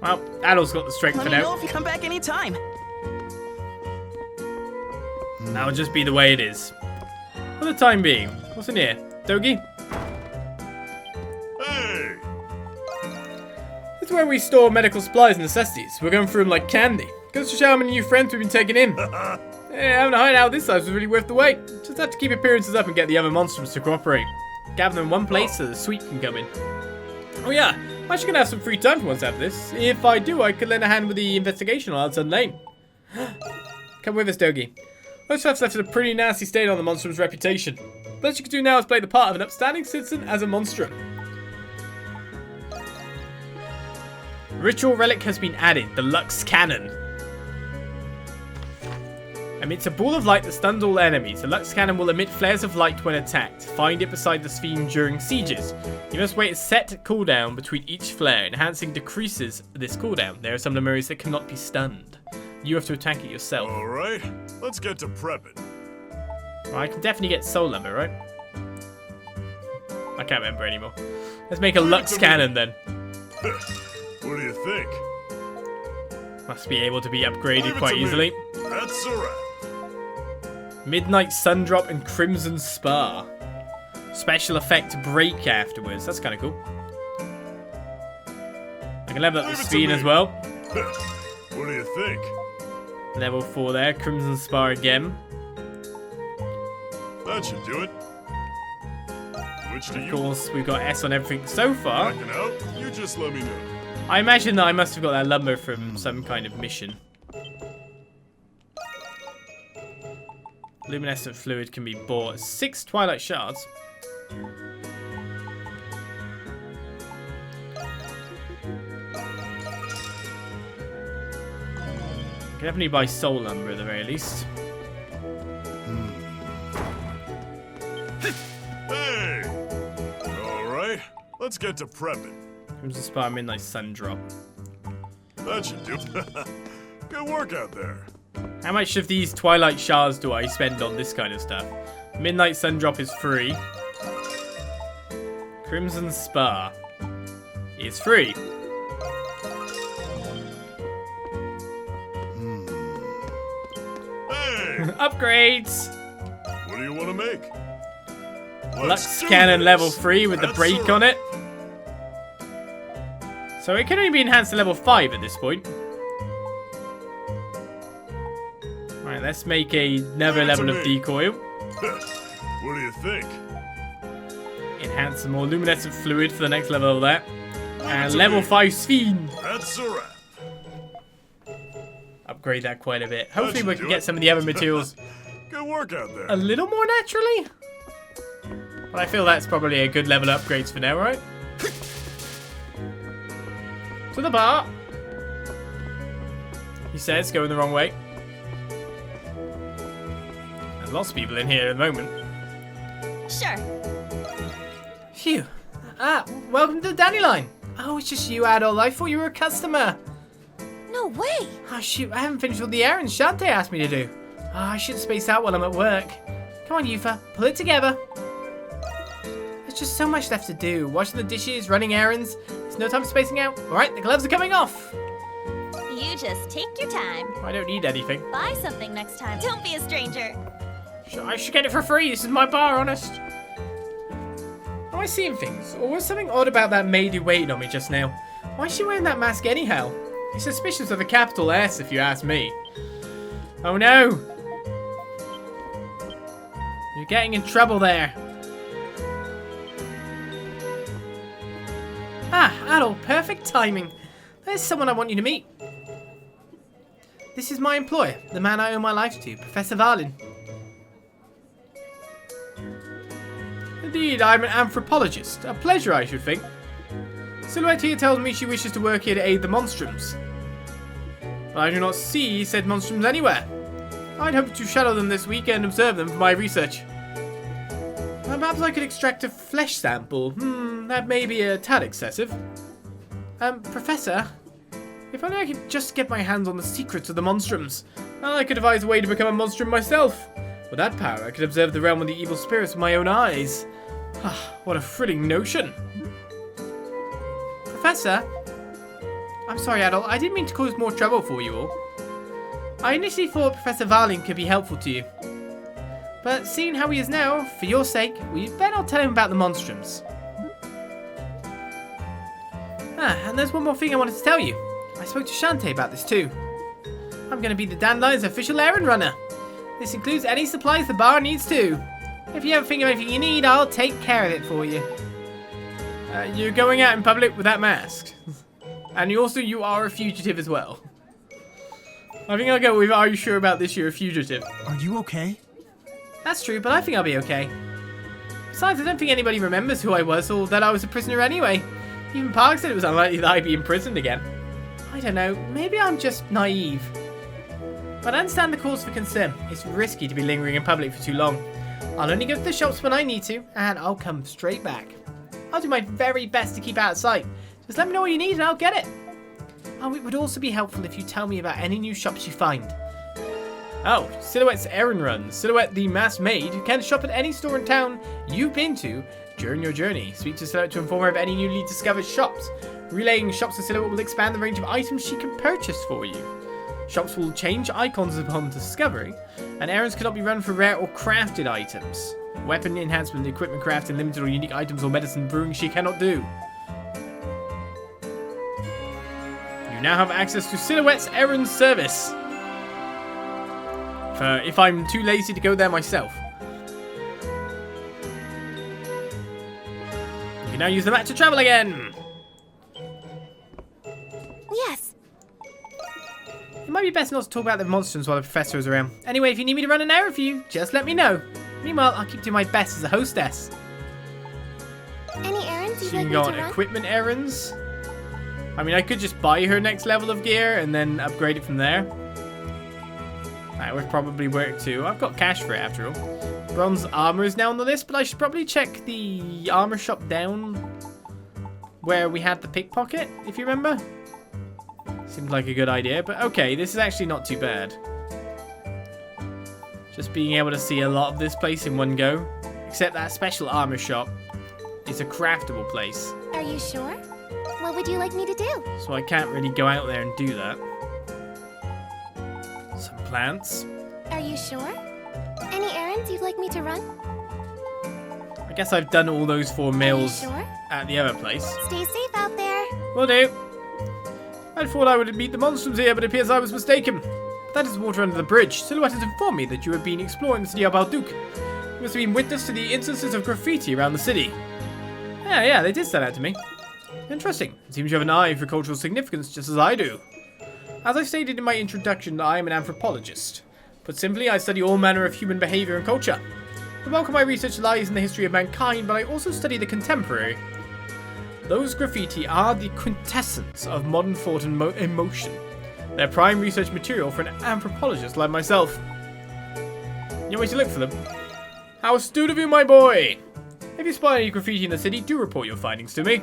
Well, Adol's got the strength Let for me know now. if you come back anytime. That'll just be the way it is. For the time being. What's in here? Dogi? Hey! This is where we store medical supplies and necessities. We're going through them like candy. Goes to show how many new friends we've been taking in. Yeah, having a hideout this size was really worth the wait. Just have to keep appearances up and get the other monsters to cooperate. Gather them in one place so the suite can come in. Oh yeah, I'm actually going to have some free time for once after this. If I do, I could lend a hand with the investigation on Arzan Lane. Come with us, Dogi. Most of us left in a pretty nasty state on the Monstrum's reputation. The best you can do now is play the part of an upstanding citizen as a Monstrum. Ritual relic has been added, the Lux Cannon. Emits a ball of light that stuns all enemies. The Lux Cannon will emit flares of light when attacked. Find it beside the theme during sieges. You must wait a set cooldown between each flare. Enhancing decreases this cooldown. There are some enemies that cannot be stunned. You have to attack it yourself. Alright, let's get to prepping. Well, I can definitely get soul lumber, right? I can't remember anymore. Let's make a Lux Cannon then. What do you think? Must be able to be upgraded Leave it quite to me. easily. That's a wrap. Midnight Sundrop and Crimson Spar. Special effect break afterwards. That's kind of cool. I can level up the Leave it to speed me. as well. What do you think? Level 4 there. Crimson Spar again. That should do it. Which do Of you course, we've got S on everything so far. Backing out? You just let me know. I imagine that I must have got that lumber from some kind of mission. Luminescent fluid can be bought. 6 Twilight Shards. Can definitely buy soul lumber at the very least. Hey! Alright, let's get to prepping. Crimson Spar, Midnight Sundrop. That should do. Good work out there. How much of these Twilight Shards do I spend on this kind of stuff? Midnight Sundrop is free. Crimson Spar is free. Hey! Upgrades! What do you want to make? Lux do Cannon this. level 3 with the That's break on it. So it can only be enhanced to level 5 at this point. Alright, let's make another Give it to level of me. decoy. What do you think? Enhance some more luminescent fluid for the next level of that. Leave it And to level me. 5 Fiend. That's a wrap. Upgrade that quite a bit. Hopefully should we can do get it. some of the other materials Good work out there. a little more naturally. But I feel that's probably a good level of upgrades for now, right? To the bar. He says, going the wrong way. There's lots of people in here at the moment. Sure. Phew. Ah, welcome to the Dandelion. Oh, it's just you, Adol. I thought you were a customer. No way. Oh, shoot. I haven't finished all the errands Shante asked me to do. Oh, I should space out while I'm at work. Come on, Yufa. Pull it together. There's just so much left to do. Washing the dishes, running errands. There's no time for spacing out. All right, the gloves are coming off. You just take your time. I don't need anything. Buy something next time. Don't be a stranger. I should get it for free. This is my bar, honest. Am I seeing things? Or was something odd about that maid who waited on me just now? Why is she wearing that mask anyhow? It's suspicious of a capital S, if you ask me. Oh no! You're getting in trouble there. Ah, Adol, perfect timing. There's someone I want you to meet. This is my employer, the man I owe my life to, Professor Varlin. Indeed, I'm an anthropologist. A pleasure, I should think. Silhouette here tells me she wishes to work here to aid the Monstrums. But I do not see said Monstrums anywhere. I'd hoped to shadow them this week and observe them for my research. Perhaps I could extract a flesh sample. That may be a tad excessive. Professor, if only I could just get my hands on the secrets of the Monstrums, then I could devise a way to become a Monstrum myself. With that power, I could observe the realm of the evil spirits with my own eyes. What a thrilling notion. Professor? I'm sorry, Adol. I didn't mean to cause more trouble for you all. I initially thought Professor Varling could be helpful to you. But seeing how he is now, for your sake, we better not tell him about the Monstrums. And there's one more thing I wanted to tell you. I spoke to Shantae about this too. I'm going to be the Dandelion's official errand runner. This includes any supplies the bar needs too. If you ever think of anything you need, I'll take care of it for you. You're going out in public with that mask. And you are a fugitive as well. I think I'll go with, are you sure about this? You're a fugitive. Are you okay? That's true, but I think I'll be okay. Besides, I don't think anybody remembers who I was or that I was a prisoner anyway. Even Park said it was unlikely that I'd be imprisoned again. I don't know, maybe I'm just naive. But I understand the cause for concern. It's risky to be lingering in public for too long. I'll only go to the shops when I need to, and I'll come straight back. I'll do my very best to keep out of sight. Just let me know what you need and I'll get it. Oh, it would also be helpful if you tell me about any new shops you find. Oh, Silhouette's errand run. Silhouette, the masked maid, can shop at any store in town you've been to during your journey. Speak to Silhouette to inform her of any newly discovered shops. Relaying shops to Silhouette will expand the range of items she can purchase for you. Shops will change icons upon discovery, and errands cannot be run for rare or crafted items. Weapon enhancement, equipment crafting, limited or unique items or medicine brewing she cannot do. You now have access to Silhouette's errand service. If I'm too lazy to go there myself. You can now use the map to travel again. Yes. It might be best not to talk about the Monstrums while the Professor is around. Anyway, if you need me to run an errand for you, just let me know. Meanwhile, I'll keep doing my best as a hostess. Any errands So you'd you like can me go to on run? equipment errands. I mean, I could just buy her next level of gear and then upgrade it from there. That would probably work too. I've got cash for it after all. Bronze armor is now on the list, but I should probably check the armor shop down where we had the pickpocket, if you remember. Seemed like a good idea, but okay, this is actually not too bad. Just being able to see a lot of this place in one go. Except that special armor shop is a craftable place. Are you sure? What would you like me to do? So I can't really go out there and do that. Some plants. Are you sure? Any errands you'd like me to run? I guess I've done all those 4 meals sure? at the other place. Stay safe out there. Will do. I thought I would meet the Monstrums here, but it appears I was mistaken. That is water under the bridge. Silhouette has informed me that you have been exploring the city of Balduq. You must have been witness to the instances of graffiti around the city. Yeah, they did stand out to me. Interesting. It seems you have an eye for cultural significance, just as I do. As I stated in my introduction, I am an anthropologist. Put simply, I study all manner of human behavior and culture. The bulk of my research lies in the history of mankind, but I also study the contemporary. Those graffiti are the quintessence of modern thought and emotion. They're prime research material for an anthropologist like myself. You want me to look for them? How astute of you, my boy! If you spot any graffiti in the city, do report your findings to me.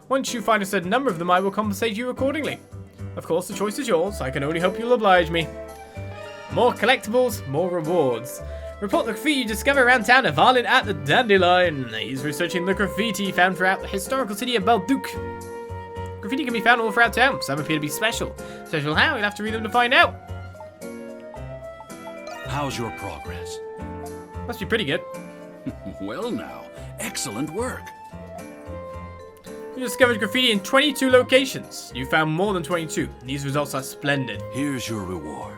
Once you find a certain number of them, I will compensate you accordingly. Of course, the choice is yours. I can only hope you'll oblige me. More collectibles, more rewards. Report the graffiti you discover around town to Varlin at the Dandelion. He's researching the graffiti found throughout the historical city of Balduq. Graffiti can be found all throughout town. Some appear to be special. Special how? You'll have to read them to find out. How's your progress? Must be pretty good. Well now, excellent work. You discovered graffiti in 22 locations. You found more than 22. These results are splendid. Here's your reward.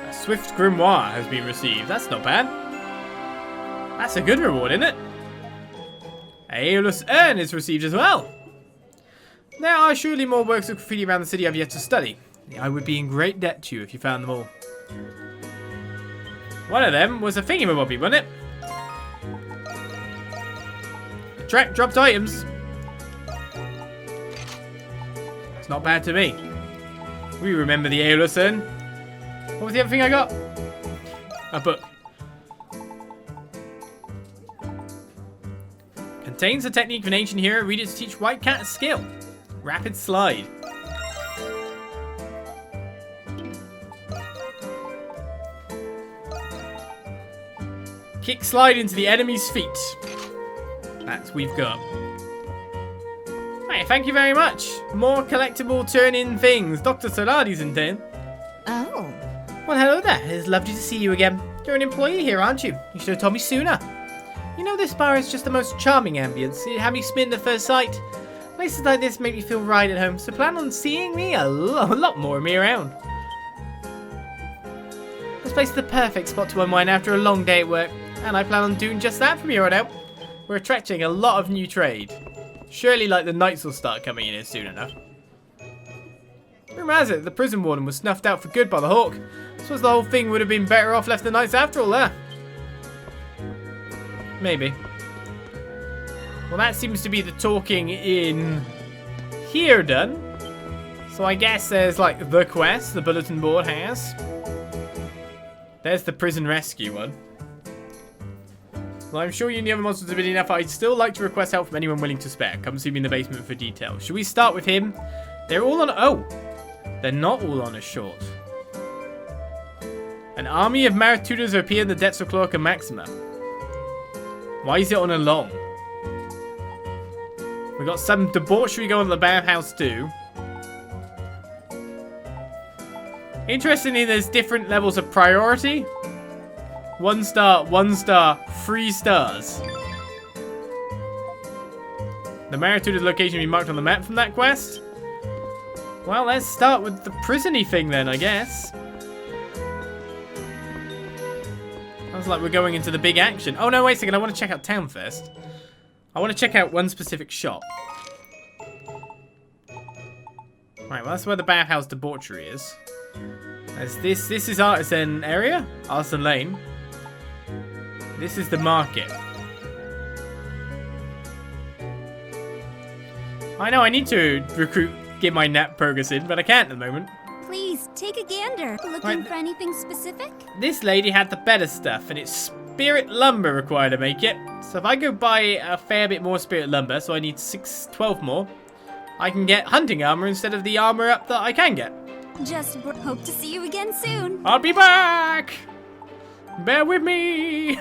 A swift grimoire has been received. That's not bad. That's a good reward, isn't it? A aeolus urn is received as well. There are surely more works of graffiti around the city I've yet to study. I would be in great debt to you if you found them all. One of them was a thingamabobby, wasn't it? Track dropped items. It's not bad to me. We remember the Aeolus. What was the other thing I got? A book. Contains a technique of an ancient hero. Read it to teach White Cat a skill. Rapid slide. Kick slide into the enemy's feet. That's we've got. Right, thank you very much. More collectible turn-in things. Dr. Solari's in town. Oh. Well, hello there. It's lovely to see you again. You're an employee here, aren't you? You should have told me sooner. You know, this bar is just the most charming ambience. It had me smitten at first sight. Places like this make me feel right at home, so plan on seeing me a lot more of me around. This place is the perfect spot to unwind after a long day at work, and I plan on doing just that from here on out. We're attracting a lot of new trade. Surely, like, the knights will start coming in here soon enough. Rumour has it, the prison warden was snuffed out for good by the Hawk. Suppose the whole thing would have been better off left the knights after all that. Maybe. Well, that seems to be the talking in here done. So I guess there's, like, the quest the bulletin board has. There's the prison rescue one. Well, I'm sure you and the other monsters have been enough. I'd still like to request help from anyone willing to spare. Come see me in the basement for details. Should we start with him? They're all on... Oh! They're not all on a short. An army of Maritudas appear in the depths of Cloaca Maxima. Why is it on a long? We got some debauchery going on at the bathhouse too. Interestingly, there's different levels of priority. 1 star, 1 star, 3 stars. The Marituda's location will be marked on the map from that quest. Well, let's start with the prison-y thing then, I guess. Sounds like we're going into the big action. Oh no, wait a second, I want to check out town first. I want to check out one specific shop. Right, well that's where the bathhouse debauchery is. As this is Artisan area, Arzan Lane. This is the market. I know I need to get my nap progress in, but I can't at the moment. Please, take a gander. Looking for anything specific? This lady had the better stuff, and it's spirit lumber required to make it. So if I go buy a fair bit more spirit lumber, so I need 12 more, I can get hunting armor instead of the armor up that I can get. Just hope to see you again soon. I'll be back! Bear with me!